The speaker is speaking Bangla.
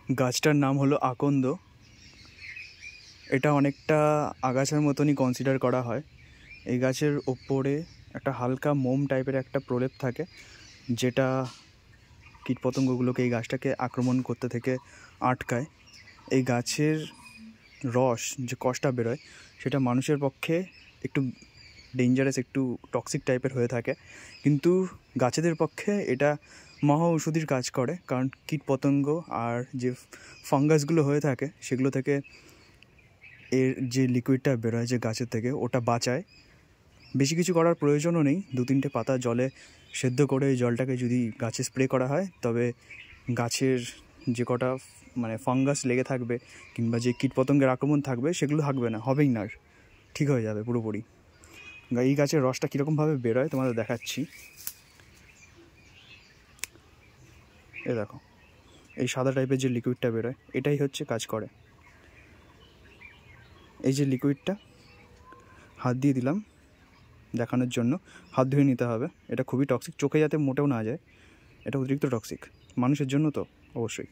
গাছটার নাম হলো আকন্দ। এটা অনেকটা আগাছার মতনই কনসিডার করা হয়। এই গাছের ওপরে একটা হালকা মোম টাইপের একটা প্রলেপ থাকে, যেটা কীটপতঙ্গগুলোকে এই গাছটাকে আক্রমণ করতে থেকে আটকায়। এই গাছের রস যে কষটা বেরোয় সেটা মানুষের পক্ষে একটু ডেঞ্জারাস, একটু টক্সিক টাইপের হয়ে থাকে, কিন্তু গাছেদের পক্ষে এটা মহা ঔষধির কাজ করে। কারণ কীটপতঙ্গ আর যে ফাঙ্গাসগুলো হয়ে থাকে সেগুলো থেকে এর যে লিকুইডটা বেরোয় যে গাছের থেকে, ওটা বাঁচায়। বেশি কিছু করার প্রয়োজনও নেই। 2-3টে পাতা জলে সেদ্ধ করে এই জলটাকে যদি গাছে স্প্রে করা হয়, তবে গাছের যে কটা ফাঙ্গাস লেগে থাকবে কিংবা যে কীটপতঙ্গের আক্রমণ থাকবে সেগুলো থাকবে না, হবেই না, ঠিক হয়ে যাবে পুরোপুরি। এই গাছের রসটা কীরকমভাবে বেরোয় তোমাদের দেখাচ্ছি। এ দেখো, এই সাদা টাইপের যে লিকুইডটা বেরোয় এটাই হচ্ছে কাজ করে। এই যে লিকুইডটা হাত দিয়ে দিলাম দেখানোর জন্য, হাত ধুয়ে নিতে হবে। এটা খুবই টক্সিক, চোখে যাতে মোটেও না যায়, এটা অতিরিক্ত টক্সিক মানুষের জন্য, তো অবশ্যই।